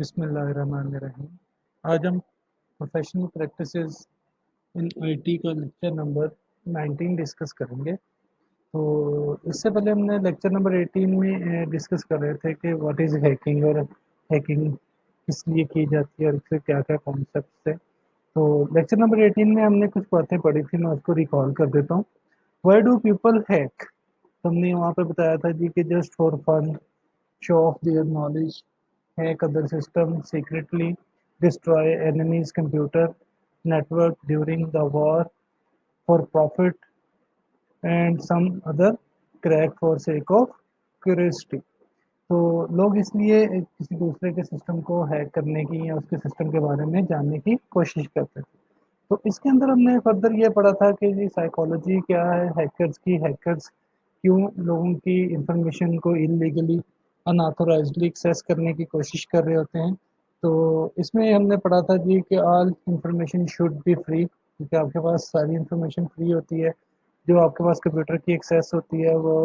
बिस्मिल्लाहिर्रहमानिर्रहीम। आज हम प्रोफेशनल प्रैक्टिसेस इन आईटी का लेक्चर नंबर 19 डिस्कस करेंगे। तो इससे पहले हमने लेक्चर नंबर 18 में डिस्कस कर रहे थे कि व्हाट इज़ हैकिंग और हैकिंग किस लिए की जाती है और इसके क्या क्या कॉन्सेप्ट्स है। तो लेक्चर नंबर 18 में हमने कुछ बातें पढ़ी थी, मैं उसको रिकॉल कर देता हूँ। Why do people hack? तो हमने वहाँ पे बताया था जी कि just for fun, show off their knowledge, hack other systems secretly, destroy enemy's computer network during the war for profit, and some other crack for sake of curiosity। तो लोग इसलिए किसी दूसरे के सिस्टम को हैक करने की या उसके सिस्टम के बारे में जानने की कोशिश करते थे। तो इसके अंदर हमने फर्दर ये पढ़ा था कि जी साइकोलॉजी क्या है हैकर्स की, हैकर्स क्यों लोगों की इंफॉर्मेशन को इलीगली अनऑथोराइज्डली एक्सेस करने की कोशिश कर रहे होते हैं। तो इसमें हमने पढ़ा था जी कि all information should be free, क्योंकि आपके पास सारी इंफॉर्मेशन फ्री होती है। जो आपके पास कंप्यूटर की एक्सेस होती है वो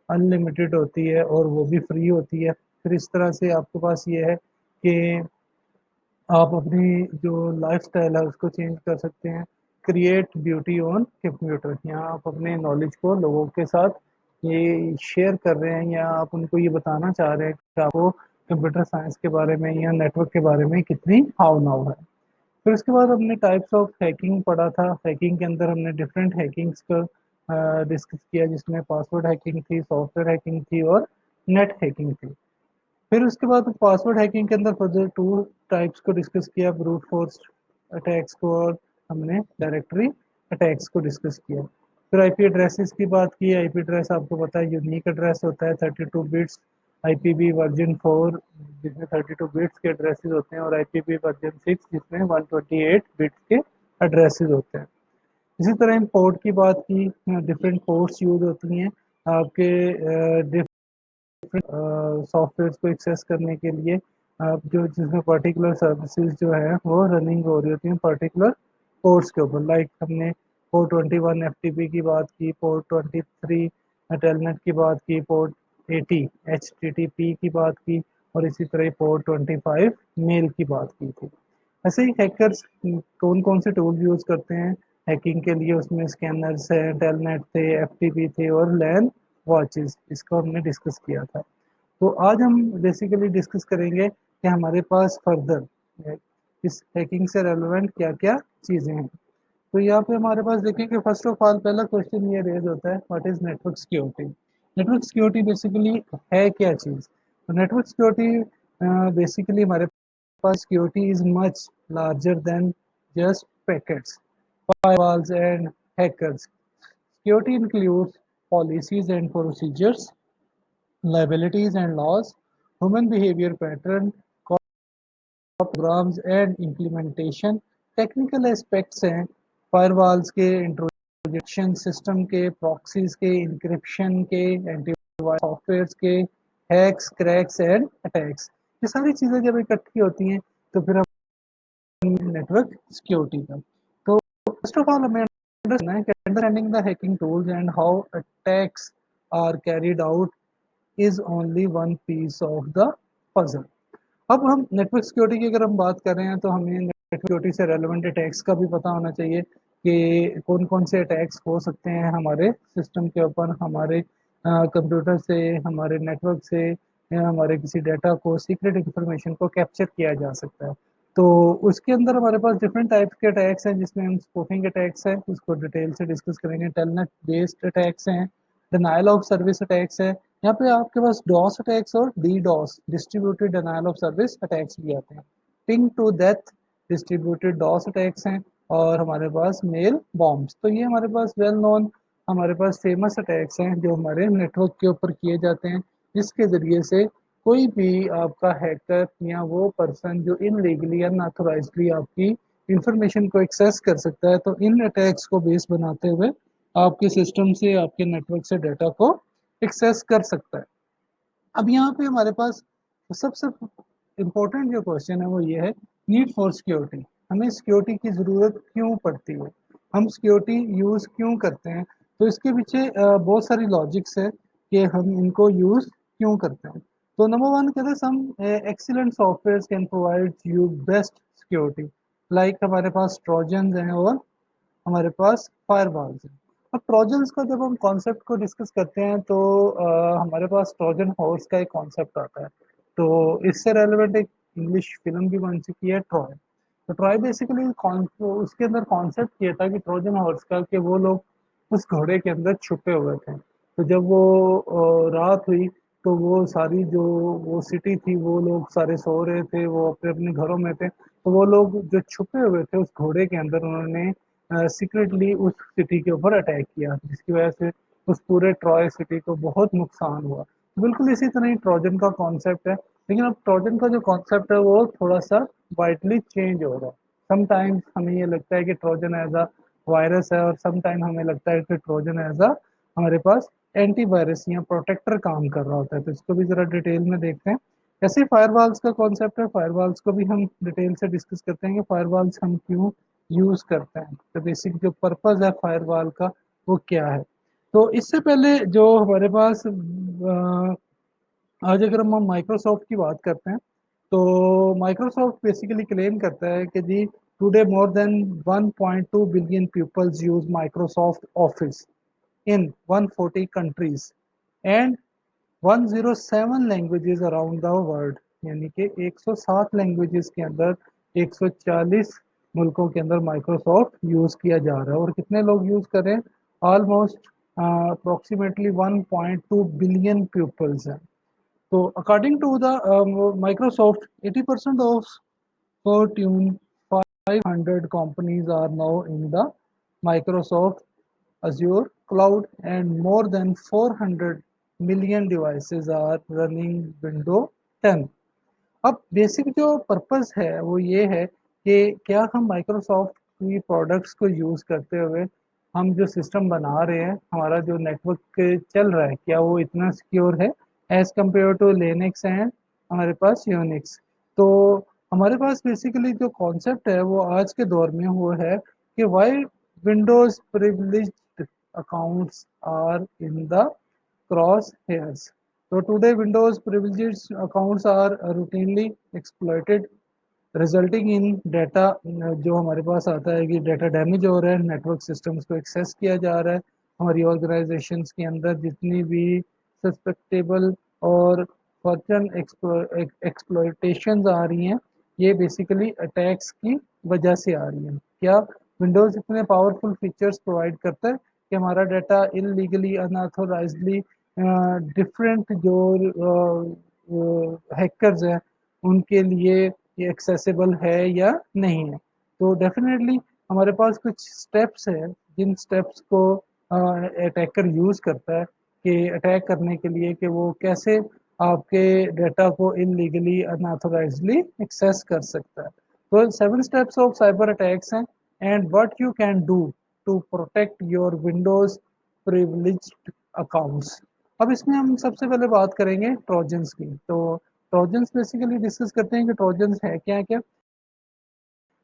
अनलिमिटेड होती है और वो भी फ्री होती है। फिर इस तरह से आपके पास ये है कि आप अपनी जो लाइफस्टाइल है उसको चेंज कर सकते हैं। क्रिएट ब्यूटी ऑन कंप्यूटर, यहाँ आप अपने नॉलेज को लोगों के साथ ये शेयर कर रहे हैं या आप उनको ये बताना चाह रहे हैं कि आपको कंप्यूटर साइंस के बारे में या नेटवर्क के बारे में कितनी हाव नाव है। फिर उसके बाद हमने टाइप्स ऑफ हैकिंग पढ़ा था। हैकिंग के अंदर हमने डिफरेंट हैकिंग्स को डिस्कस किया, जिसमें पासवर्ड हैकिंग थी, सॉफ्टवेयर हैकिंग थी और नेट हैकिंग थी। फिर उसके बाद पासवर्ड हैकिंग के अंदर फर्दर टू टाइप्स को डिस्कस किया, ब्रूट फोर्स अटैक्स को और हमने डायरेक्टरी अटैक्स को डिस्कस किया। फिर आईपी एड्रेसेस की बात की। आईपी एड्रेस आपको पता है यूनिक एड्रेस होता है 32 बिट्स। आईपीवी वर्जन 4 जिसमें 32 बिट्स के एड्रेसेस होते हैं और आईपीवी वर्जन 6 जिसमें 128 बिट्स के एड्रेसेस होते हैं। इसी तरह इन पोर्ट की बात की, डिफरेंट पोर्ट्स यूज होती हैं आपके सॉफ्टवेयर को एक्सेस करने के लिए। आप जो जिसमें पर्टिकुलर सर्विसेज जो है वो रनिंग हो रही होती हैं पर्टिकुलर पोर्ट्स के ऊपर। लाइक हमने पोर्ट 21 एफ की बात की, पोर्ट 23 टेलनेट की बात की, पोर्ट 80 HTTP की बात की और इसी तरह पोर्ट 25 मेल की बात की थी। ऐसे ही हैकर्स कौन कौन से टूल यूज़ करते हैं हैकिंग के लिए, उसमें स्कैनर्स है, टेलनेट थे, एफ थे और लैन वॉचेस, इसको हमने डिस्कस किया था। तो आज हम बेसिकली डिस्कस करेंगे कि हमारे पास फर्दर इस हैकिंग से रेलेवेंट क्या क्या चीज़ें हैं। तो यहाँ पे हमारे पास देखेंगे फर्स्ट ऑफ ऑल पहला क्वेश्चन ये रेज होता है, what is network security. Network security basically है क्या चीज़। तो नेटवर्क सिक्योरिटी बेसिकली हमारे पास security is much larger than just packets, firewalls and hackers. Security includes policies and procedures, liabilities and laws, human behavior pattern, programs and implementation. Technical aspects हैं firewalls के, इंट्रोजेक्शन system के, proxies के, encryption के, antivirus softwares के, hacks, cracks and attacks. ये सारी चीज़ें जब इकट्ठी होती हैं तो फिर हम नेटवर्क सिक्योरिटी का। तो फर्स्ट ऑफ ऑल हमें understanding the hacking tools and how attacks are carried out is only one piece of the puzzle. अब हम नेटवर्क सिक्योरिटी की अगर हम बात कर रहे हैं तो हमें नेटवर्क सिक्योरिटी से रेलेवेंट अटैक्स का भी पता होना चाहिए कि कौन कौन से अटैक्स हो सकते हैं हमारे सिस्टम के ऊपर, हमारे कंप्यूटर से, हमारे नेटवर्क से या हमारे किसी डाटा को, सीक्रेट इंफॉर्मेशन को कैप्चर किया जा सकता है। तो उसके अंदर हमारे पास डिफरेंट टाइप्स के अटैक्स हैं, जिसमें हम स्पूफिंग अटैक्स हैं, उसको डिटेल से डिस्कस करेंगे। टेलनेट बेस्ड अटैक्स हैं, डिनायल ऑफ सर्विस अटैक्स है, यहाँ पे आपके पास डॉस अटैक्स और D DoS distributed denial of service attacks भी आते हैं। Ping to death distributed DoS attacks हैं और हमारे पास मेल बॉम्ब्स। तो ये हमारे पास वेल नोन, हमारे पास फेमस अटैक्स हैं जो हमारे नेटवर्क के ऊपर किए जाते हैं, जिसके ज़रिए से कोई भी आपका हैकर या वो पर्सन जो इनलीगली अनऑथोराइज्डली आपकी इंफॉर्मेशन को एक्सेस कर सकता है, तो इन अटैक्स को बेस बनाते हुए आपके सिस्टम से, आपके नेटवर्क से डाटा को एक्सेस कर सकता है। अब यहाँ पे हमारे पास सबसे इम्पोर्टेंट जो क्वेश्चन है वो ये है, नीड फॉर सिक्योरिटी। हमें सिक्योरिटी की ज़रूरत क्यों पड़ती है, हम सिक्योरिटी यूज़ क्यों करते हैं। तो इसके पीछे बहुत सारी लॉजिक्स है कि हम इनको यूज़ क्यों करते हैं। तो नंबर वन कहते हैं some excellent software can provide you best security, like हमारे पास ट्रोजन्स हैं और हमारे पास फायरवॉल्स हैं। अब ट्रोजन्स का जब हम कॉन्सेप्ट को डिस्कस करते हैं तो हमारे पास ट्रोजन हॉर्स का एक कॉन्सेप्ट आता है। तो इससे रेलेवेंट एक इंग्लिश फिल्म भी बन चुकी है, ट्रॉय। तो ट्रॉय बेसिकली उसके अंदर कॉन्सेप्ट ये था कि ट्रोजन हॉर्स का, कि वो लोग उस घोड़े के अंदर छुपे हुए थे। तो जब वो रात हुई तो वो सारी जो वो सिटी थी, वो लोग सारे सो रहे थे, वो अपने अपने घरों में थे। तो वो लोग जो छुपे हुए थे उस घोड़े के अंदर, उन्होंने सीक्रेटली उस सिटी के ऊपर अटैक किया, जिसकी वजह से उस पूरे ट्रॉय सिटी को बहुत नुकसान हुआ। बिल्कुल इसी तरह ही ट्रोजन का कॉन्सेप्ट है, लेकिन अब ट्रोजन का जो कॉन्सेप्ट है वो थोड़ा सा वाइडली चेंज हो रहा है। समटाइम्स हमें ये लगता है कि ट्रोजन एज अ वायरस है, और समटाइम हमें लगता है कि ट्रोजन एज अ हमारे पास एंटीवायरस या प्रोटेक्टर काम कर रहा होता है। तो इसको भी जरा डिटेल में देखते हैं। ऐसे फायरवॉल्स का कॉन्सेप्ट है, फायरवॉल्स को भी हम डिटेल से डिस्कस करते हैं कि फायरवॉल्स हम क्यों यूज करते हैं, तो बेसिक जो पर्पस है फायरवॉल का वो क्या है। तो इससे पहले जो हमारे पास आज अगर हम माइक्रोसॉफ्ट की बात करते हैं, तो माइक्रोसॉफ्ट बेसिकली क्लेम करता है कि जी today more than 1.2 billion peoples use Microsoft Office in 140 countries and 107 languages around the world. यानी कि 107 लैंग्वेजेस के अंदर 140 मुल्कों के अंदर माइक्रोसॉफ्ट यूज़ किया जा रहा है। और कितने लोग यूज़ कर रहे हैं? ऑलमोस्ट अप्रोक्सीमेटली 1.2 बिलियन पीपल्स हैं। So according to the Microsoft, 80% of Fortune 500 companies are now in the Microsoft Azure cloud, and more than 400 million devices are running Windows 10। अब बेसिक जो पर्पस है वो ये है कि क्या हम माइक्रोसॉफ्ट की प्रोडक्ट्स को यूज़ करते हुए हम जो सिस्टम बना रहे हैं, हमारा जो नेटवर्क चल रहा है, क्या वो इतना सिक्योर है as compare to Linux and हमारे पास यूनिक्स। तो हमारे पास बेसिकली जो कॉन्सेप्ट है वो आज के दौर में वो है कि why Windows privileged accounts are in the crosshairs. So today Windows privileged accounts are routinely exploited, resulting in data जो हमारे पास आता है कि डाटा डैमेज हो रहा है, नेटवर्क सिस्टम्स को एक्सेस किया जा रहा है। हमारी ऑर्गेनाइजेशंस के अंदर जितनी भी सस्पेक्टेबल और फॉर्चन एक्सप्लॉयटेशंस आ रही हैं, ये बेसिकली अटैक्स की वजह से आ रही हैं। क्या विंडोज़ इतने पावरफुल फीचर्स प्रोवाइड करता है कि हमारा डाटा इलीगली अनऑथोराइज्डली डिफरेंट जो हैकर्स हैं उनके लिए ये एक्सेसिबल है या नहीं है। तो डेफिनेटली हमारे पास कुछ स्टेप्स हैं जिन स्टेप्स को अटैकर यूज़ करता है कि अटैक करने के लिए, कि वो कैसे आपके डाटा को इलीगली अनऑथोराइज्डली एक्सेस कर सकता है। तो 7 स्टेप्स ऑफ साइबर अटैक्स हैं, and what you can do to protect your Windows privileged accounts. अब इसमें हम सबसे पहले बात करेंगे ट्रोजन्स की। तो ट्रोजन्स बेसिकली डिस्कस करते हैं कि ट्रोजन्स है क्या क्या।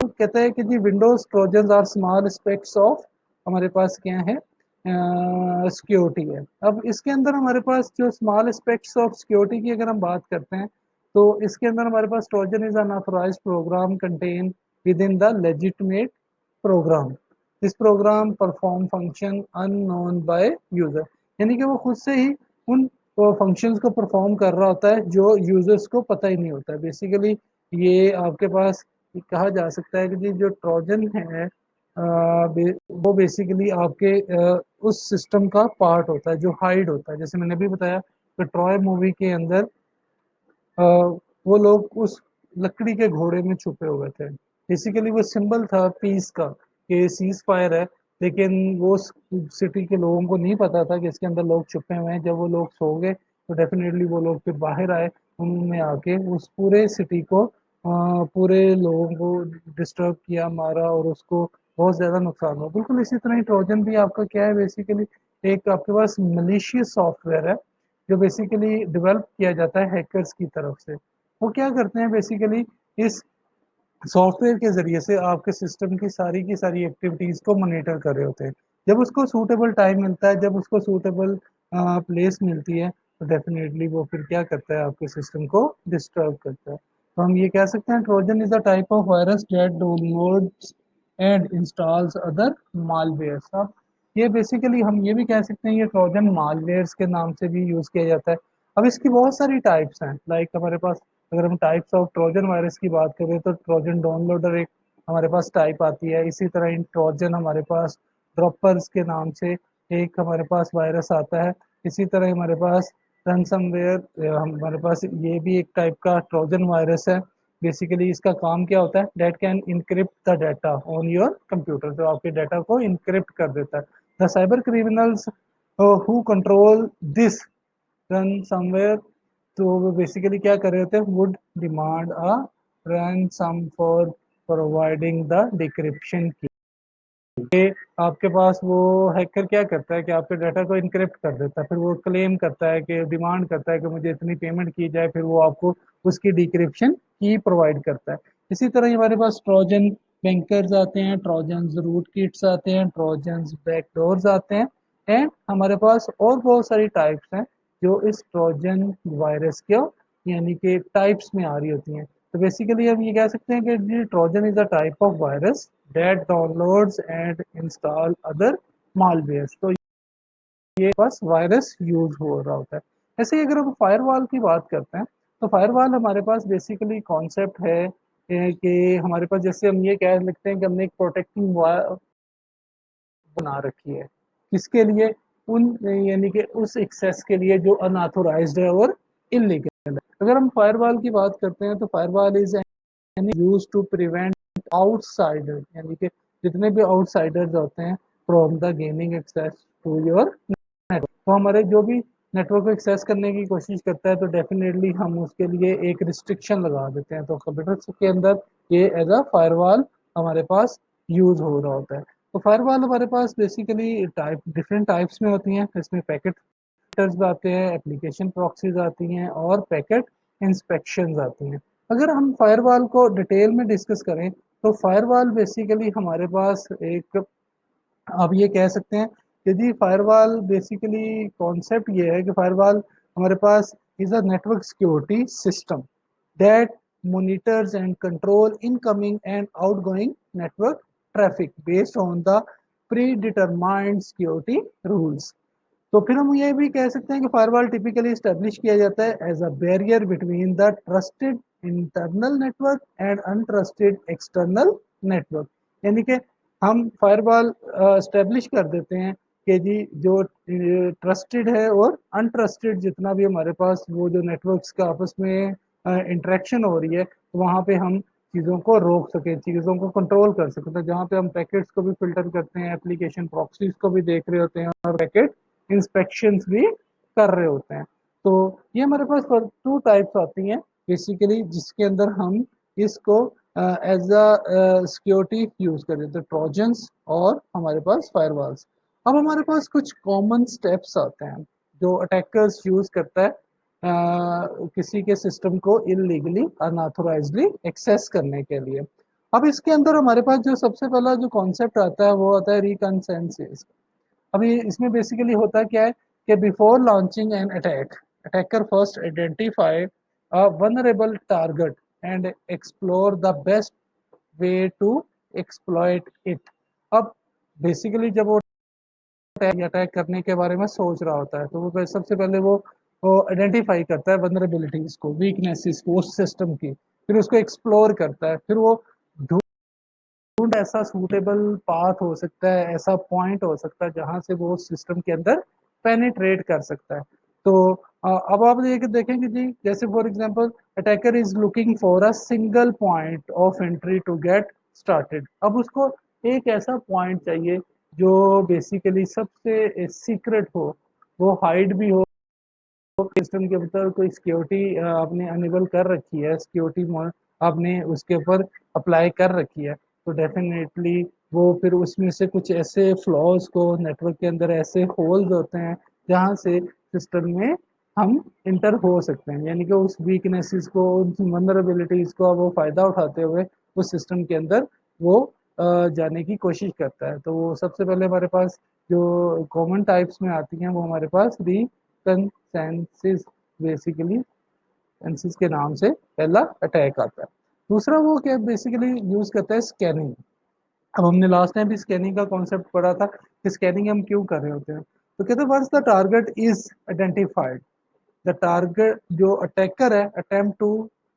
तो कहता है कि जी Windows Trojans are small specks of हमारे पास क्या है, सिक्योरिटी है। अब इसके अंदर हमारे पास जो स्मॉल स्पेक्स ऑफ सिक्योरिटी की अगर हम बात करते हैं, तो इसके अंदर हमारे पास Trojan is unauthorized program contain within the legitimate program. This program perform function unknown by user. यानी कि वो खुद से ही उन फंक्शंस को परफॉर्म कर रहा होता है जो यूजर्स को पता ही नहीं होता है। बेसिकली ये आपके पास कहा जा सकता है कि जी जो ट्रोजन है वो बेसिकली आपके उस सिस्टम का पार्ट होता है जो हाइड होता है। जैसे मैंने अभी बताया कि ट्रॉय मूवी के अंदर वो लोग उस लकड़ी के घोड़े में छुपे हुए थे। बेसिकली वो सिंबल था पीस का, कि सीज फायर है। लेकिन वो सिटी के लोगों को नहीं पता था कि इसके अंदर लोग छुपे हुए हैं। जब वो लोग सो गए तो डेफिनेटली वो लोग फिर बाहर आए, उन्होंने आके उस पूरे सिटी को पूरे लोगों को डिस्टर्ब किया, मारा, और उसको बहुत ज़्यादा नुकसान हुआ। बिल्कुल इसी तरह ही ट्रोजन भी आपका क्या है, बेसिकली एक आपके पास मलिशियस सॉफ्टवेयर है जो बेसिकली डेवलप किया जाता है हैकर्स की तरफ से। वो क्या करते हैं बेसिकली, इस सॉफ्टवेयर के ज़रिए से आपके सिस्टम की सारी एक्टिविटीज़ को मॉनिटर कर रहे होते हैं। जब उसको सूटेबल टाइम मिलता है, जब उसको सूटेबल प्लेस मिलती है, तो डेफिनेटली वो फिर क्या करता है, आपके सिस्टम को डिस्टर्ब करता है। तो हम ये कह सकते हैं Trojan is a type of virus that downloads and installs other malwares. अब ये बेसिकली हम ये भी कह सकते हैं ये ट्रोजन मालवेयर्स के नाम से भी यूज किया जाता है। अब इसकी बहुत सारी टाइप्स हैं, लाइक हमारे पास अगर हम टाइप्स ऑफ ट्रोजन वायरस की बात करें तो ट्रोजन डाउनलोडर एक हमारे पास टाइप आती है। इसी तरह इन ट्रोजन हमारे पास ड्रॉपर्स के नाम से एक हमारे पास वायरस आता है। इसी तरह हमारे पास रनसमवेयर हमारे पास ये भी एक टाइप का ट्रोजन वायरस है। बेसिकली इसका काम क्या होता है, date can encrypt the data on your computer, तो आपके डाटा को इनक्रिप्ट कर देता है। The cyber criminals who control this run somewhere, तो वो बेसिकली क्या कर रहे होते हैं, would demand a ransom for providing the decryption की। ये आपके पास वो हैकर क्या करता है कि आपके डाटा को इनक्रिप्ट कर देता है, फिर वो क्लेम करता है कि डिमांड करता है कि मुझे इतनी पेमेंट की जाए, फिर वो आपको उसकी डिक्रिप्शन की प्रोवाइड करता है। इसी तरह हमारे पास ट्रोजन बैंकर्स आते हैं, ट्रोजन रूट किट्स आते हैं, ट्रोजन बैकडोर्स आते हैं, एंड हमारे पास और बहुत सारी टाइप्स हैं जो इस ट्रोजन वायरस के यानी कि टाइप्स में आ रही होती हैं। तो बेसिकली हम ये कह सकते हैं कि Trojan is a type of virus that downloads and install other malwares. तो ये बस वायरस यूज हो रहा होता है। ऐसे ही अगर हम फायरवॉल की बात करते हैं तो फायरवॉल हमारे पास बेसिकली कॉन्सेप्ट है कि हमारे पास जैसे हम ये कह सकते हैं कि हमने एक प्रोटेक्टिंग बना रखी है। किसके लिए? उन यानी कि उस एक्सेस के लिए जो अनऑथोराइज्ड है और इलीगल है। अगर हम फायरवॉल की बात करते हैं तो firewall is use to prevent outsider, यानी कि जितने भी आउटसाइडर्स होते हैं from the gaining access to your network. तो हमारे जो भी नेटवर्क को एक्सेस करने की कोशिश करता है तो डेफिनेटली हम उसके लिए एक रिस्ट्रिक्शन लगा देते हैं। तो कंप्यूटर के अंदर ये एज अ फायरवॉल हमारे पास यूज हो रहा होता है। तो फायरवॉल हमारे पास बेसिकली टाइप डिफरेंट टाइप्स में होती हैं। इसमें पैकेट फिल्टर्स आते हैं, एप्लीकेशन प्रॉक्सीज आती हैं और पैकेट इंस्पेक्शंस आती हैं। अगर हम फायरवॉल को डिटेल में डिस्कस करें तो फायरवॉल बेसिकली हमारे पास एक, आप ये कह सकते हैं कि जी फायरवॉल बेसिकली कॉन्सेप्ट ये है कि फायरवॉल हमारे पास is a network security system that monitors and control incoming and outgoing network traffic based on the predetermined security rules। तो फिर हम ये भी कह सकते हैं कि फायरवॉल टिपिकली स्टेब्लिश किया जाता है as a barrier between the trusted internal network and untrusted external network. यानी कि हम फायरवॉल स्टेब्लिश कर देते हैं कि जी जो ट्रस्टेड है और अनट्रस्टेड जितना भी हमारे पास वो जो नेटवर्क्स का आपस में इंटरेक्शन हो रही है वहाँ पे हम चीज़ों को रोक सके, चीज़ों को कंट्रोल कर सकते हैं। जहाँ पे हम पैकेट्स को भी फिल्टर करते हैं, एप्लीकेशन प्रॉक्सीज को भी देख रहे होते हैं और पैकेट इंस्पेक्शंस भी कर रहे होते हैं। तो ये हमारे पास टू टाइप्स आती हैं बेसिकली जिसके अंदर हम इसको एज अ सिक्योरिटी यूज कर रहे थे, ट्रोजन्स और हमारे पास फायरवॉल्स। अब हमारे पास कुछ कॉमन स्टेप्स आते हैं जो अटैकर्स यूज करता है किसी के सिस्टम को इलीगली अनऑथोराइजली एक्सेस करने के लिए। अब इसके अंदर हमारे पास जो सबसे पहला जो कॉन्सेप्ट आता है वो आता है रिकनसेंसिस। अभी इसमें बेसिकली होता क्या है कि before launching an attack, attacker first identify a vulnerable target and explore the best way to exploit it. अब बेसिकली जब वो अटैक करने के बारे में सोच रहा होता है तो वो सबसे पहले वो आइडेंटिफाई करता है वनरेबिलिटीज को, वीकनेसेस को उस सिस्टम की, फिर उसको एक्सप्लोर करता है, फिर वो ढूंढ ऐसा सूटेबल पाथ हो सकता है, ऐसा पॉइंट हो सकता है जहां से वो सिस्टम के अंदर पेनिट्रेट कर सकता है। तो अब आप ये देखेंगे जी जैसे for example attacker is looking for a single point of entry to get started. अब उसको एक ऐसा पॉइंट चाहिए जो बेसिकली सबसे सीक्रेट हो, वो हाइड भी हो, सिस्टम के ऊपर कोई सिक्योरिटी आपने अनेबल कर रखी है, सिक्योरिटी आपने उसके ऊपर अप्लाई कर रखी है, तो डेफिनेटली वो फिर उसमें से कुछ ऐसे फ्लॉज को नेटवर्क के अंदर ऐसे होल्स होते हैं जहाँ से सिस्टम में हम इंटर हो सकते हैं, यानी कि उस वीकनेसेस को उन वनरेबिलिटीज को वो फायदा उठाते हुए उस सिस्टम के अंदर वो जाने की कोशिश करता है। तो वो सबसे पहले हमारे पास जो कॉमन टाइप्स में आती हैं वो हमारे पास कंसेंसिस बेसिकली कंसेंसिस के नाम से पहला अटैक आता है। दूसरा वो क्या बेसिकली यूज करता है स्कैनिंग। अब हमने लास्ट टाइम भी स्कैनिंग का कॉन्सेप्ट पढ़ा था कि स्कैनिंग हम क्यों कर रहे होते हैं। तो कहते हैं once the target is identified, the target जो अटैकर है attempt to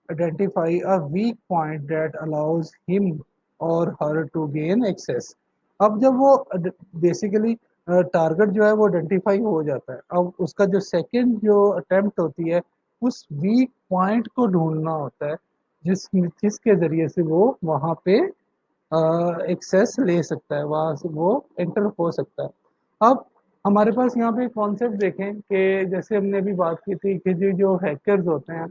identify a weak point that allows him or her to gain access. अब जब वो बेसिकली टारगेट जो है वो आइडेंटिफाई हो जाता है, अब उसका जो सेकंड जो अटेम्प्ट होती है उस वीक पॉइंट को ढूंढना होता है जिसके जरिए से वो वहां पे एक्सेस ले सकता है, वहां से वो एंटर हो सकता है। अब हमारे पास यहाँ पे कॉन्सेप्ट देखें कि जैसे हमने अभी बात की थी कि जो जो हैकर्स होते हैं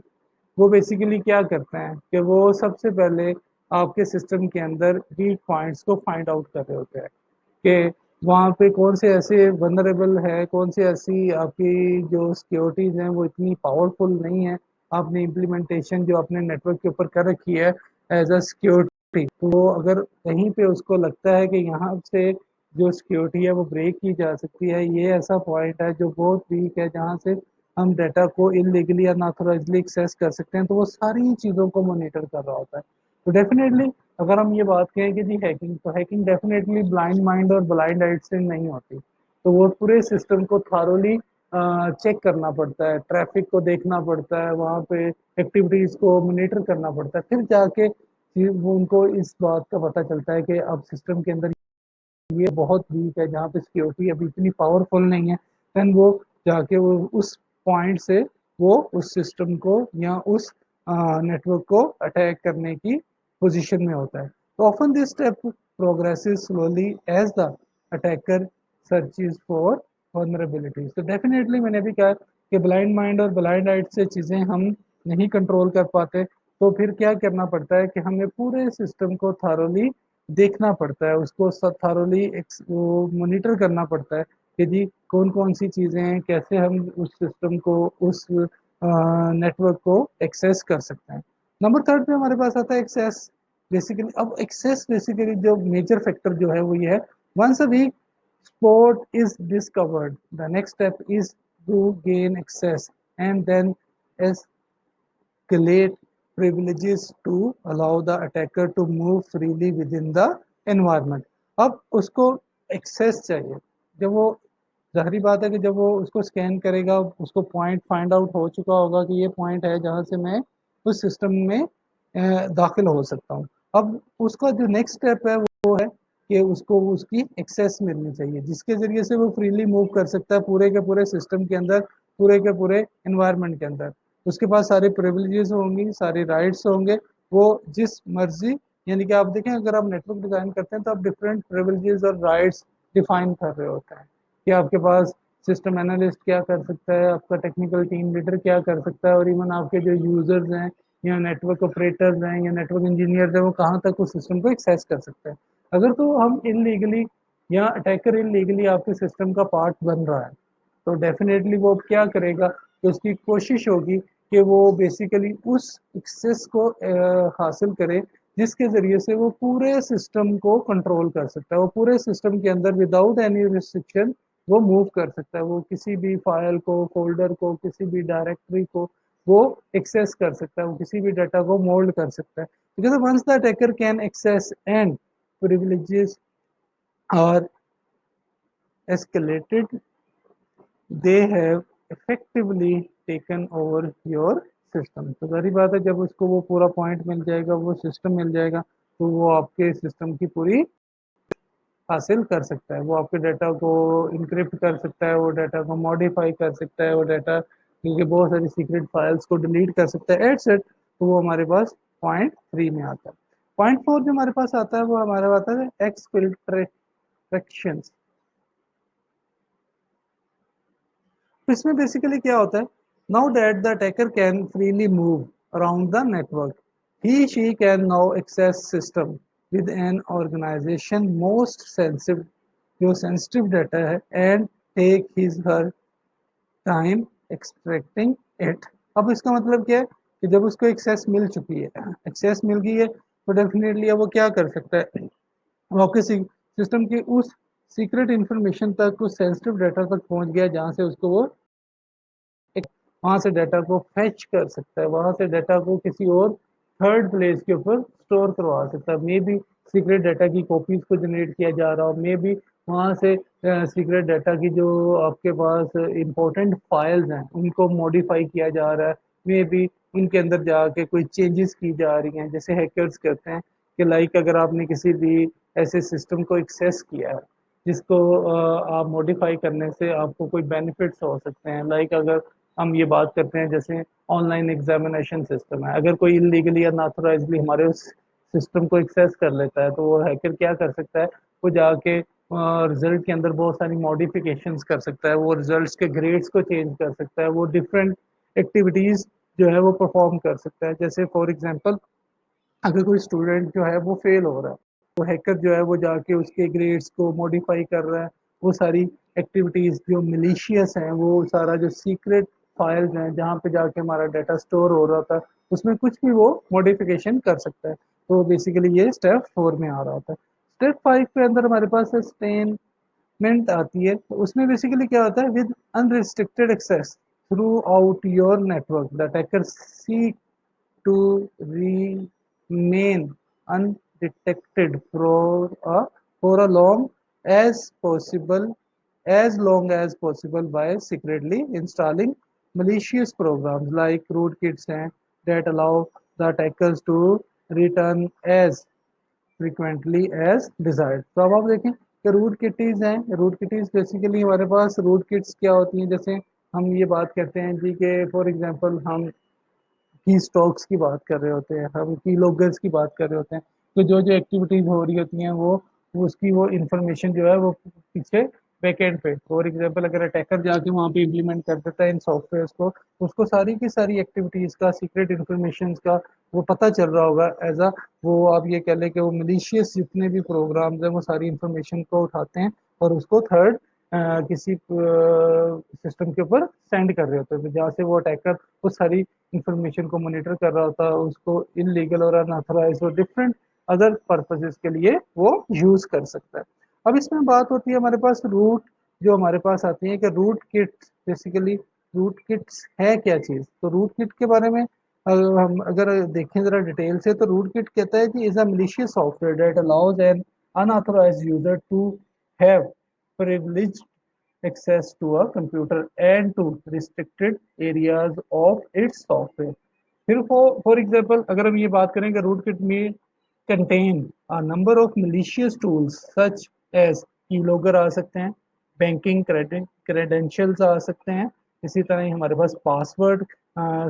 वो बेसिकली क्या करते हैं कि वो सबसे पहले आपके सिस्टम के अंदर वीक पॉइंट्स को फाइंड आउट कर रहे होते हैं कि वहाँ पे कौन से ऐसे वनरेबल है, कौन सी ऐसी आपकी जो सिक्योरिटीज हैं वो इतनी पावरफुल नहीं है, आपने इम्प्लीमेंटेशन जो अपने नेटवर्क के ऊपर कर रखी है एज अ सिक्योरिटी, तो वो अगर कहीं पे उसको लगता है कि यहाँ से जो सिक्योरिटी है वो ब्रेक की जा सकती है, ये ऐसा पॉइंट है जो बहुत वीक है जहाँ से हम डाटा को इलीगली या अनऑथराइजली एक्सेस कर सकते हैं, तो वो सारी चीज़ों को मॉनिटर कर रहा होता है। तो डेफिनेटली अगर हम ये बात कहें कि जी हैकिंग, तो हैकिंग डेफिनेटली ब्लाइंड माइंड और ब्लाइंड आइट से नहीं होती। तो वो पूरे सिस्टम को थारोली चेक करना पड़ता है, ट्रैफिक को देखना पड़ता है, वहाँ पे एक्टिविटीज़ को मॉनिटर करना पड़ता है, फिर जाके वो उनको इस बात का पता चलता है कि अब सिस्टम के अंदर ये बहुत वीक है, जहाँ पे सिक्योरिटी अभी इतनी पावरफुल नहीं है, देन वो जाके वो उस पॉइंट से वो उस सिस्टम को या उस नेटवर्क को अटैक करने की पोजीशन में होता है। तो often this step progresses slowly as the attacker searches for vulnerabilities। तो डेफिनेटली मैंने भी कहा कि ब्लाइंड माइंड और ब्लाइंड आइट से चीज़ें हम नहीं कंट्रोल कर पाते, तो फिर क्या करना पड़ता है कि हमें पूरे सिस्टम को थारोली देखना पड़ता है, उसको थारोली वो मॉनिटर करना पड़ता है कि जी कौन कौन सी चीज़ें हैं, कैसे हम उस सिस्टम को उस नेटवर्क को एक्सेस कर सकते हैं। नंबर थर्ड पे हमारे पास आता है एक्सेस। बेसिकली अब एक्सेस बेसिकली जो मेजर फैक्टर जो है वो ये है, once a weak sport is discovered, the next step is to gain access and then escalate privileges to allow the attacker to move freely within the environment। अब उसको access चाहिए। जब वो ज़ाहिरी बात है कि जब वो उसको स्कैन करेगा उसको पॉइंट फाइंड आउट हो चुका होगा कि ये पॉइंट है जहाँ से मैं उस सिस्टम में दाखिल हो सकता हूँ। अब उसका जो नेक्स्ट स्टेप है वो है कि उसको उसकी एक्सेस मिलनी चाहिए जिसके ज़रिए से वो फ्रीली मूव कर सकता है पूरे के पूरे सिस्टम के अंदर, पूरे के पूरे एनवायरनमेंट के अंदर। उसके पास सारे प्रिविलेजेस होंगी, सारे राइट्स होंगे, वो जिस मर्जी, यानी कि आप देखें अगर आप नेटवर्क डिज़ाइन करते हैं तो आप डिफरेंट प्रिविलेजेस और राइट्स डिफाइन कर रहे होते हैं कि आपके पास सिस्टम एनालिस्ट क्या कर सकता है, आपका टेक्निकल टीम लीडर क्या कर सकता है, और इवन आपके जो यूजर्स हैं या नेटवर्क ऑपरेटर्स हैं या नेटवर्क इंजीनियर्स हैं वो कहाँ तक उस सिस्टम को एक्सेस कर सकते हैं। अगर तो हम इलीगली या अटैकर इलीगली आपके सिस्टम का पार्ट बन रहा है तो डेफिनेटली वो क्या करेगा कि उसकी कोशिश होगी कि वो बेसिकली उस एक्सेस को हासिल करे जिसके ज़रिए से वो पूरे सिस्टम को कंट्रोल कर सकता है, वो पूरे सिस्टम के अंदर विदाउट एनी रिस्ट्रिक्शन वो मूव कर सकता है, वो किसी भी फाइल को, फोल्डर को, किसी भी डायरेक्टरी को वो एक्सेस कर सकता है, वो किसी भी डाटा को मोल्ड कर सकता है। Because once the attacker can access and privileges are escalated, they have effectively taken over your system. तो जारी बात है जब उसको वो पूरा पॉइंट मिल जाएगा, वो सिस्टम मिल जाएगा, तो वो आपके सिस्टम की पूरी हासिल कर सकता है, वो आपके डाटा को इनक्रिप्ट कर सकता है, वो डाटा को मॉडिफाई कर सकता है, वो डाटा क्योंकि बहुत सारी सीक्रेट फाइल्स को डिलीट कर सकता है एटसेट। तो वो हमारे पास पॉइंट 3 में आता है। पॉइंट 4 जो हमारे पास आता है वो हमारे आता है एक्सफिल्ट्रेशन। तो इसमें बेसिकली क्या होता है, now that the attacker can freely move around the network, he she can now access system with an organization most sensitive, जो सेंसिटिव डाटा है, and take his her time extracting it. अब इसका मतलब क्या है कि जब उसको एक्सेस मिल चुकी है, एक्सेस मिल गई है, तो डेफिनेटली अब वो क्या कर सकता है, वो आपके सिस्टम की उस सीक्रेट इंफॉर्मेशन तक, उस सेंसिटिव डाटा तक पहुंच गया जहां से उसको वो वहां से डाटा को फेच कर सकता है, वहां से डाटा को किसी और थर्ड प्लेस के ऊपर स्टोर करवा सकता है। मे बी सीक्रेट डाटा की कॉपीज को जनरेट किया जा रहा हो, मे बी वहां से सीक्रेट डाटा की जो आपके पास इंपॉर्टेंट फाइल्स हैं उनको मॉडिफाई किया जा रहा है, मे बी उनके अंदर जाके कोई चेंजेस की जा रही हैं, जैसे हैकर्स करते हैं कि लाइक अगर आपने किसी भी ऐसे सिस्टम को एक्सेस किया है जिसको आप मॉडिफाई करने से आपको कोई बेनिफिट्स हो सकते हैं। लाइक अगर हम ये बात करते हैं जैसे ऑनलाइन एग्जामिनेशन सिस्टम है, अगर कोई इलीगली या अनऑथराइजली हमारे उस सिस्टम को एक्सेस कर लेता है तो वो हैकर क्या कर सकता है, वो जाके रिजल्ट के अंदर बहुत सारी मॉडिफिकेशंस कर सकता है, वो रिजल्ट्स के ग्रेड्स को चेंज कर सकता है, वो डिफरेंट एक्टिविटीज जो है वो परफॉर्म कर सकता है। जैसे फॉर एग्जांपल अगर कोई स्टूडेंट जो है वो फेल हो रहा है तो हैकर जो है वो जाके उसके ग्रेड्स को मॉडिफाई कर रहा है, वो सारी एक्टिविटीज जो मिलीशियस हैं, वो सारा जो सीक्रेट फाइल्स हैं जहाँ पे जाके हमारा डाटा स्टोर हो रहा था उसमें कुछ भी वो मॉडिफिकेशन कर सकता है। तो बेसिकली ये स्टेप 4 में आ रहा था। स्टेप 5 के अंदर हमारे पास स्टेनमेंट आती है, तो उसमें बेसिकली क्या होता है, with unrestricted access throughout your network the attacker seek to remain undetected for a as long as possible by secretly installing malicious programs like rootkits and that allow the attackers to return as frequently as desired। तो अब आप देखें कि root kitty's हैं, root kitty's basically हमारे पास root kits क्या होती हैं, जैसे हम ये बात करते हैं जी के फॉर एग्जांपल हम की स्टॉक्स की बात कर रहे होते हैं, हम की लोगर्स की बात कर रहे होते हैं, तो जो जो एक्टिविटीज हो रही होती हैं वो उसकी वो इंफॉर्मेशन जो है वो पीछे बैकएंड पे फॉर एग्जांपल अगर अटैकर जाके वहाँ पे इम्प्लीमेंट कर देता है इन सॉफ्टवेयर को, तो उसको सारी की सारी एक्टिविटीज का सीक्रेट इन्फॉर्मेशन का वो पता चल रहा होगा एज अ, वो आप ये कह लें कि वो मलिशियस जितने भी प्रोग्राम्स हैं वो सारी इंफॉर्मेशन को उठाते हैं और उसको थर्ड किसी सिस्टम के ऊपर सेंड कर रहे होते हैं, तो जहाँ से वो अटैकर वो सारी इंफॉर्मेशन को मॉनिटर कर रहा होता है, उसको इनलीगल और अनऑथराइज और डिफरेंट अदर पर्पसेस के लिए वो यूज कर सकता है। अब इसमें बात होती है हमारे पास रूट, जो हमारे पास आती है कि rootkits basically, rootkits है क्या चीज, तो रूट किट के बारे में हम अगर देखें जरा डिटेल से तो रूट किट कहता है कि is a malicious software that allows an unauthorized user to have privileged access to a computer and to restricted areas of its software। फिर फॉर एग्जाम्पल अगर हम ये बात करें कि रूट किट में contain a number of malicious tools such as keylogger आ सकते हैं, बैंकिंग क्रेडेंशियल्स आ सकते हैं, इसी तरह ही हमारे पास पासवर्ड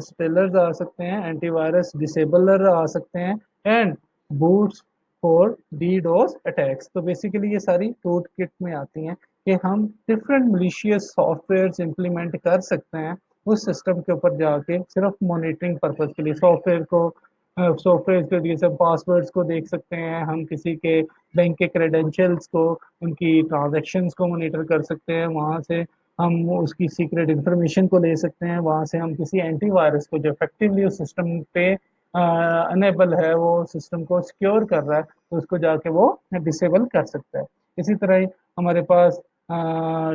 स्पेलर्स आ सकते हैं, एंटीवायरस डिसेबलर आ सकते हैं and boots for DDoS attacks. तो बेसिकली ये सारी रूट किट में आती हैं कि हम डिफरेंट malicious सॉफ्टवेयर्स इंप्लीमेंट कर सकते हैं उस सिस्टम के ऊपर जाके सिर्फ मॉनिटरिंग पर्पज के लिए। सॉफ्टवेयर के लिए सब पासवर्ड्स को देख सकते हैं, हम किसी के बैंक के क्रेडेंशियल्स को, उनकी ट्रांजैक्शंस को मॉनिटर कर सकते हैं, वहाँ से हम उसकी सीक्रेट इंफॉर्मेशन को ले सकते हैं, वहाँ से हम किसी एंटीवायरस को जो इफेक्टिवली उस सिस्टम पे अनेबल है, वो सिस्टम को सिक्योर कर रहा है, तो उसको जाके वो डिसेबल कर सकता है। इसी तरह ही हमारे पास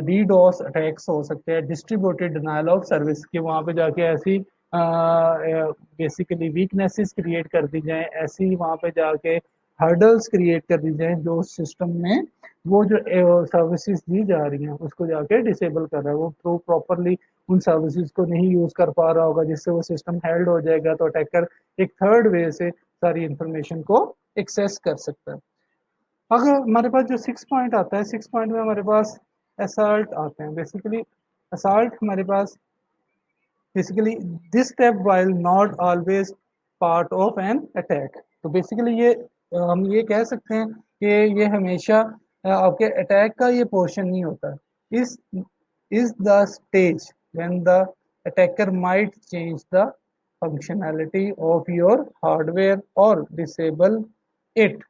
डीडोस अटैक्स हो सकते हैं, डिस्ट्रीब्यूटेड डिनायल ऑफ सर्विस, कि वहाँ पे जाके ऐसी बेसिकली वीकनेसेस क्रिएट कर दी जाएं, ऐसी वहाँ पे जाके हर्डल्स क्रिएट कर दी जाएं जो सिस्टम में वो जो सर्विसेज दी जा रही हैं उसको जाके डिसेबल कर रहा है, वो तो प्रॉपरली उन सर्विसेज को नहीं यूज कर पा रहा होगा जिससे वो सिस्टम हेल्ड हो जाएगा, तो अटैकर एक थर्ड वे से सारी इंफॉर्मेशन को एक्सेस कर सकता है। अगर हमारे पास जो 6 पॉइंट आता है, 6 पॉइंट में हमारे पास असल्ट आते हैं। बेसिकली असल्ट हमारे पास basically this step while not always part of an attack. तो बेसिकली ये हम ये कह सकते हैं कि ये हमेशा आपके अटैक का ये पोर्शन नहीं होता। इस is the stage when the attacker might change the functionality of your hardware और डिसेबल इट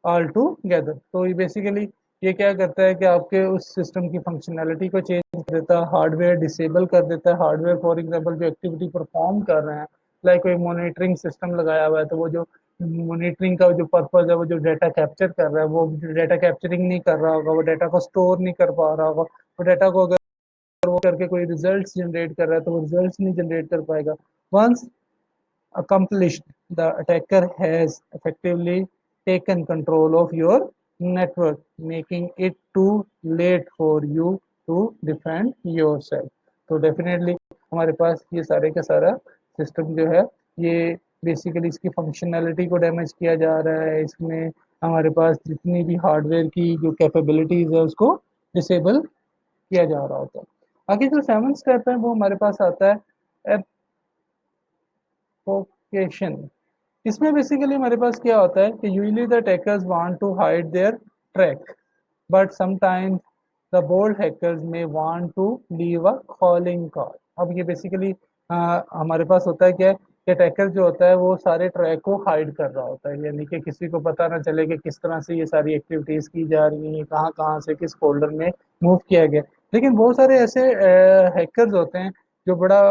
ऑल टूगेदर। तो ये बेसिकली ये क्या करता है कि आपके उस सिस्टम की फंक्शनैलिटी को चेंज कर देता है, हार्डवेयर डिसेबल कर देता है, हार्डवेयर फॉर एग्जांपल जो एक्टिविटी परफॉर्म कर रहे हैं, लाइक कोई मॉनिटरिंग सिस्टम लगाया हुआ है तो वो जो मॉनिटरिंग का जो पर्पज है वो जो डाटा कैप्चर कर रहा है वो डाटा कैप्चरिंग नहीं कर रहा होगा, वो डाटा को स्टोर नहीं कर पा रहा होगा, वो डाटा को अगर करके कोई रिजल्ट्स जनरेट कर रहा है तो वो रिजल्ट्स नहीं जनरेट कर पाएगा। Once accomplished, the attacker has effectively taken control of your network, making it too late for you to defend yourself। तो डेफिनेटली हमारे पास ये सारे का सारा सिस्टम जो है ये बेसिकली इसकी फंक्शनैलिटी को डैमेज किया जा रहा है, इसमें हमारे पास जितनी भी हार्डवेयर की जो कैपेबिलिटीज है उसको डिसेबल किया जा रहा होता है। आगे जो सेवन स्टेप है वो हमारे पास आता है एप्रोकेशन। इसमें बेसिकली हमारे पास क्या होता है कि usually the attackers want to hide their track, but sometimes the bold hackers में want to leave a calling card. अब ये बेसिकली हमारे पास होता है क्या है कि अटैकर जो होता है वो सारे ट्रैक को हाइड कर रहा होता है, यानी कि किसी को पता ना चले कि किस तरह से ये सारी एक्टिविटीज की जा रही हैं, कहाँ कहाँ से किस फोल्डर में मूव किया गया। लेकिन बहुत सारे ऐसे हैकर्स होते हैं जो बड़ा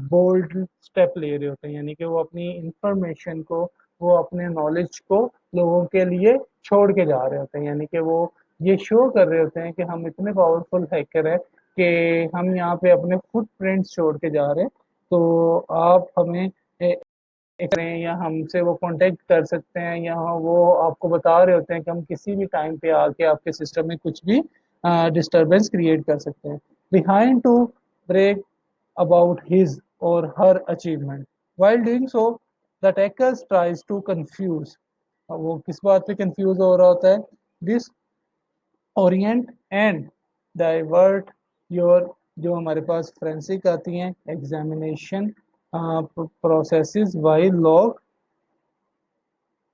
बोल्ड स्टेप ले रहे होते हैं, यानी कि वो अपनी इंफॉर्मेशन को, वो अपने नॉलेज को लोगों के लिए छोड़ के जा रहे होते हैं, यानी कि वो ये शो कर रहे होते हैं कि हम इतने पावरफुल हैकर हैं कि हम यहाँ पे अपने फुटप्रिंट्स छोड़ के जा रहे हैं, तो आप हमें करें या हमसे वो कांटेक्ट कर सकते हैं, या वो आपको बता रहे होते हैं कि हम किसी भी टाइम पे आके आपके सिस्टम में कुछ भी डिस्टरबेंस क्रिएट कर सकते हैं, behind to break about his or her achievement. While doing so, the attacker tries to confuse। अब वो किस बात पे कंफ्यूज हो रहा होता है? This Orient and divert your, जो हमारे पास फोरेंसिक आती हैं examination processes while log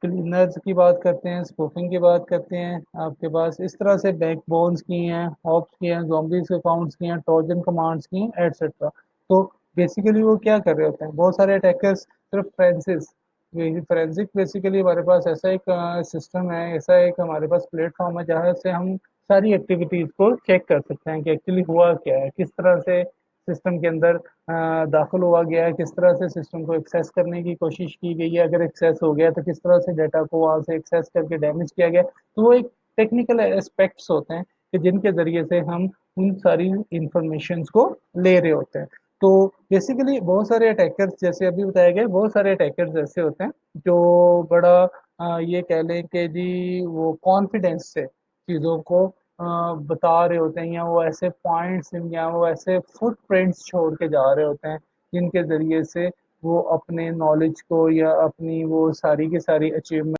cleaners की बात करते हैं, स्पूफिंग की बात करते हैं, आपके पास इस तरह से बैकबोन्स की हैं, हॉप्स की हैं, ज़ॉम्बीज़ अकाउंट्स की हैं, ट्रोजन कमांड्स की हैं, एटसेट्रा। तो बेसिकली वो क्या कर रहे होते हैं, बहुत सारे अटैकर्स सिर्फ फोरेंसिक बेसिकली हमारे पास ऐसा एक सिस्टम है, ऐसा एक हमारे पास प्लेटफॉर्म है जहाँ से हम सारी एक्टिविटीज़ को चेक कर सकते हैं कि एक्चुअली हुआ क्या है, किस तरह से सिस्टम के अंदर दाखिल हुआ गया है, किस तरह से सिस्टम को एक्सेस करने की कोशिश की गई है, अगर एक्सेस हो गया तो किस तरह से डाटा को वहाँ से एक्सेस करके डैमेज किया गया। तो वो एक टेक्निकल एस्पेक्ट्स होते हैं कि जिनके ज़रिए से हम उन सारी इंफॉर्मेशंस को ले रहे होते हैं। तो बेसिकली बहुत सारे अटैकर्स, जैसे अभी बताया गया, बहुत सारे अटैकर्स ऐसे होते हैं जो बड़ा ये कह लें कि जी वो कॉन्फिडेंस से चीज़ों को बता रहे होते हैं, या वो ऐसे पॉइंट्स या वो ऐसे फुटप्रिंट्स छोड़ के जा रहे होते हैं जिनके ज़रिए से वो अपने नॉलेज को या अपनी वो सारी की सारी अचीवमेंट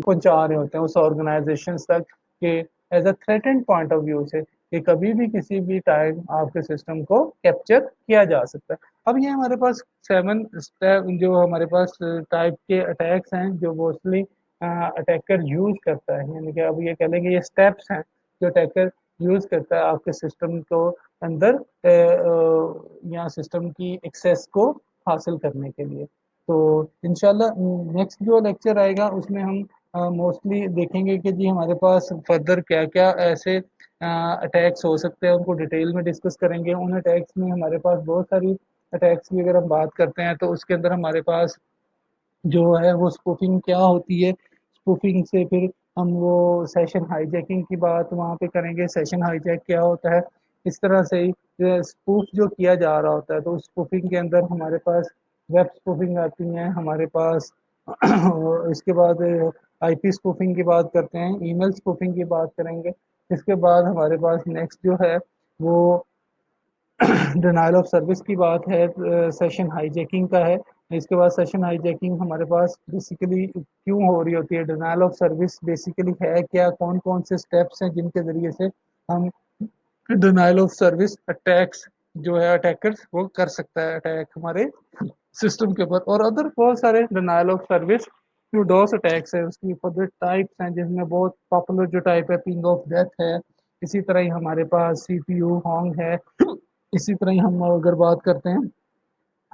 पहुंचा रहे होते हैं उस ऑर्गेनाइजेशन तक कि as a threatened point of view से कि कभी भी किसी भी टाइम आपके सिस्टम को कैप्चर किया जा सकता है। अब ये हमारे पास सेवन स्टेप जो हमारे पास टाइप के अटैक्स हैं जो मोस्टली अटैकर यूज करता है, यानी कि अब ये कह लेंगे ये स्टेप्स हैं जो अटैकर यूज करता है आपके सिस्टम को अंदर या सिस्टम की एक्सेस को हासिल करने के लिए। तो इंशाल्लाह नेक्स्ट जो लेक्चर आएगा उसमें हम मोस्टली देखेंगे कि जी हमारे पास फर्दर क्या क्या ऐसे अटैक्स हो सकते हैं, उनको डिटेल में डिस्कस करेंगे। उन अटैक्स में हमारे पास बहुत सारी अटैक्स की अगर हम बात करते हैं तो उसके अंदर हमारे पास जो है वो स्पूफिंग क्या होती है, स्पूफिंग से फिर हम वो सेशन हाईजैकिंग की बात वहाँ पे करेंगे, सेशन हाईजैक क्या होता है, इस तरह से ही स्पूफ जो किया जा रहा होता है तो उस स्पूफिंग के अंदर हमारे पास वेब स्पूफिंग आती हैं हमारे पास और इसके बाद आईपी स्पूफिंग की बात करते हैं, ईमेल स्पूफिंग की बात करेंगे। इसके बाद हमारे पास नेक्स्ट जो है वो डिनायल ऑफ सर्विस की बात है, सेशन हाईजैकिंग का है। इसके बाद सेशन हाईजैकिंग हमारे पास बेसिकली क्यों हो रही होती है, डिनायल ऑफ सर्विस बेसिकली है क्या, कौन कौन से स्टेप्स हैं जिनके ज़रिए से हम डिनायल ऑफ सर्विस अटैक्स जो है अटैकर्स वो कर सकता है अटैक हमारे सिस्टम के ऊपर, और अदर बहुत सारे डिनायल ऑफ सर्विस जो डॉस अटैक्स है उसकी फर्दर टाइप्स हैं जिसमें बहुत पॉपुलर जो टाइप है पिंग ऑफ डेथ है। इसी तरह ही हमारे पास सीपीयू होंग है। इसी तरह ही हम अगर बात करते हैं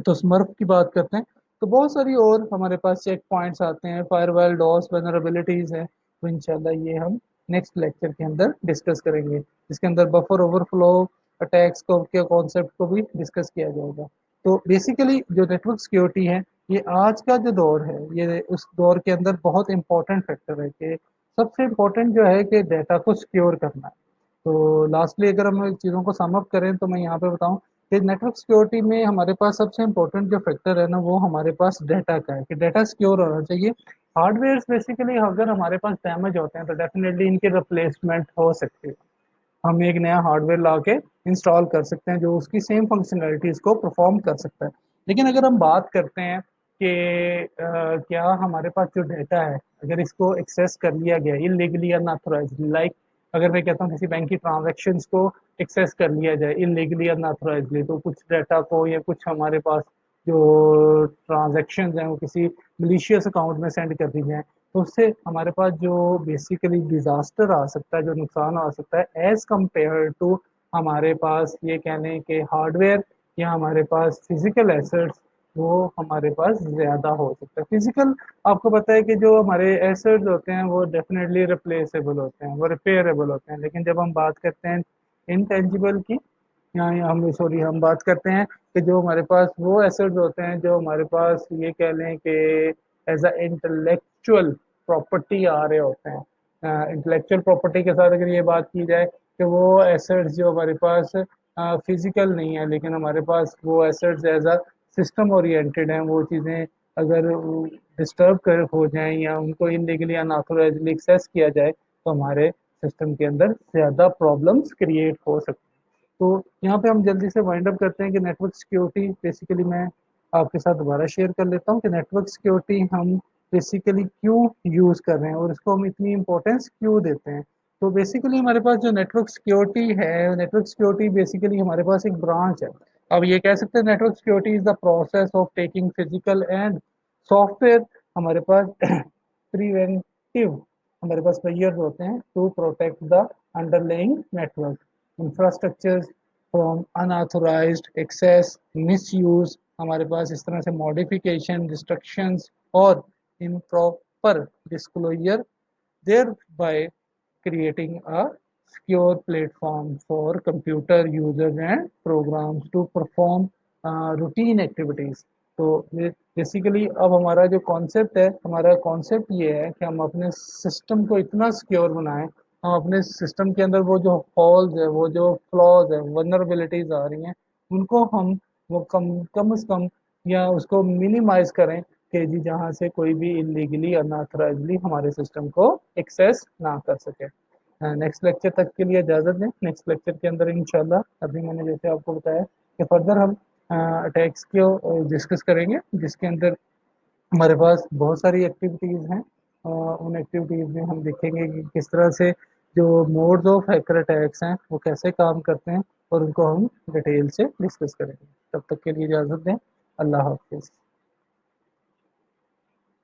तो स्मर्फ की बात करते हैं, तो बहुत सारी और हमारे पास चेक पॉइंट्स आते हैं, फायरवॉल डॉस वनरेबिलिटीज़ हैं। तो इंशाल्लाह ये हम नेक्स्ट लेक्चर के अंदर डिस्कस करेंगे, इसके अंदर बफर ओवरफ्लो अटैक्स को के कॉन्सेप्ट को भी डिस्कस किया जाएगा। तो बेसिकली जो नेटवर्क सिक्योरिटी है ये आज का जो दौर है ये उस दौर के अंदर बहुत इंपॉर्टेंट फैक्टर है कि सबसे इम्पोर्टेंट जो है कि डेटा को सिक्योर करना है। तो लास्टली अगर हम चीज़ों को सम अप करें तो मैं यहाँ पे बताऊँ कि नेटवर्क सिक्योरिटी में हमारे पास सबसे इम्पोर्टेंट जो फैक्टर है ना वो हमारे पास डाटा का है कि डाटा सिक्योर होना चाहिए। हार्डवेयर बेसिकली अगर हमारे पास डैमेज होते हैं तो डेफिनेटली इनकी रिप्लेसमेंट हो सकती है। हम एक नया हार्डवेयर ला के इंस्टॉल कर सकते हैं जो उसकी सेम फंक्शनैलिटीज़ को परफॉर्म कर सकता है। लेकिन अगर हम बात करते हैं कि क्या हमारे पास जो डेटा है अगर इसको एक्सेस कर लिया गया इलीगली अनऑथराइज्ड, लाइक अगर मैं कहता हूँ किसी बैंक की ट्रांजैक्शंस को एक्सेस कर लिया जाए इलीगली अनऑथराइज्डली, तो कुछ डाटा को या कुछ हमारे पास जो ट्रांजैक्शंस हैं वो किसी मलिशियस अकाउंट में सेंड कर दी जाए, तो उससे हमारे पास जो बेसिकली डिजास्टर आ सकता है, जो नुकसान आ सकता है एज कंपेयर टू हमारे पास ये कहने के हार्डवेयर या हमारे पास फिजिकल एसेट्स, वो हमारे पास ज़्यादा हो सकता है। फिजिकल आपको पता है कि जो हमारे एसेट्स होते हैं वो डेफिनेटली रिप्लेसेबल होते हैं, वो रिपेयरेबल होते हैं, लेकिन जब हम बात करते हैं इनटेंजिबल की, यहाँ हम सॉरी हम बात करते हैं कि जो हमारे पास वो एसेट्स होते हैं जो हमारे पास ये कह लें कि एज अ इंटेलेक्चुअल प्रॉपर्टी आ रहे होते हैं। इंटेलेक्चुअल प्रॉपर्टी के साथ अगर ये बात की जाए कि वो एसेट्स जो हमारे पास फिजिकल नहीं है लेकिन हमारे पास वो assets as a system oriented हैं, वो चीज़ें अगर डिस्टर्ब कर हो जाएं या उनको इनलीगली अनऑथोराइजली एक्सेस किया जाए तो हमारे सिस्टम के अंदर ज़्यादा प्रॉब्लम्स क्रिएट हो सकती हैं। तो यहाँ पे हम जल्दी से वाइंड अप करते हैं कि नेटवर्क सिक्योरिटी बेसिकली मैं आपके साथ दोबारा शेयर कर लेता हूँ कि नेटवर्क सिक्योरिटी हम बेसिकली क्यों यूज़ कर रहे हैं और इसको हम इतनी इम्पोर्टेंस क्यों देते हैं। तो बेसिकली हमारे पास जो नेटवर्क सिक्योरिटी है, नेटवर्क सिक्योरिटी बेसिकली हमारे पास एक ब्रांच है। अब ये कह सकते हैं network security is the process of taking physical and software हमारे पास प्रिवेंटिव हमारे पास मेजर्स होते हैं to protect the underlying network infrastructure from unauthorised access, misuse, हमारे पास इस तरह से मॉडिफिकेशन, डिस्ट्रक्शंस और improper disclosure, thereby creating a secure platform for computer users and programs to perform routine activities। तो बेसिकली अब हमारा जो कॉन्सेप्ट है, हमारा कॉन्सेप्ट ये है कि हम अपने सिस्टम को इतना सिक्योर बनाएं, हम अपने सिस्टम के अंदर वो जो फॉल्स है, वो जो फ्लॉज है, वनरेबिलिटीज आ रही हैं, उनको हम वो कम कम से कम या उसको मिनिमाइज करें कि जी जहाँ से कोई भी इलीगली अनऑथराइजली हमारे सिस्टम को एक्सेस ना कर सके। नेक्स्ट लेक्चर तक के लिए इजाज़त दें। नेक्स्ट लेक्चर के अंदर इंशाल्लाह अभी मैंने जैसे आपको बताया कि फर्दर हम अटैक्स को डिस्कस करेंगे जिसके अंदर हमारे पास बहुत सारी एक्टिविटीज़ हैं। उन एक्टिविटीज़ में हम देखेंगे कि किस तरह से जो मोड्स ऑफ हैकर अटैक्स हैं वो कैसे काम करते हैं और उनको हम डिटेल से डिस्कस करेंगे। तब तक के लिए इजाज़त दें। अल्लाह हाफिज़।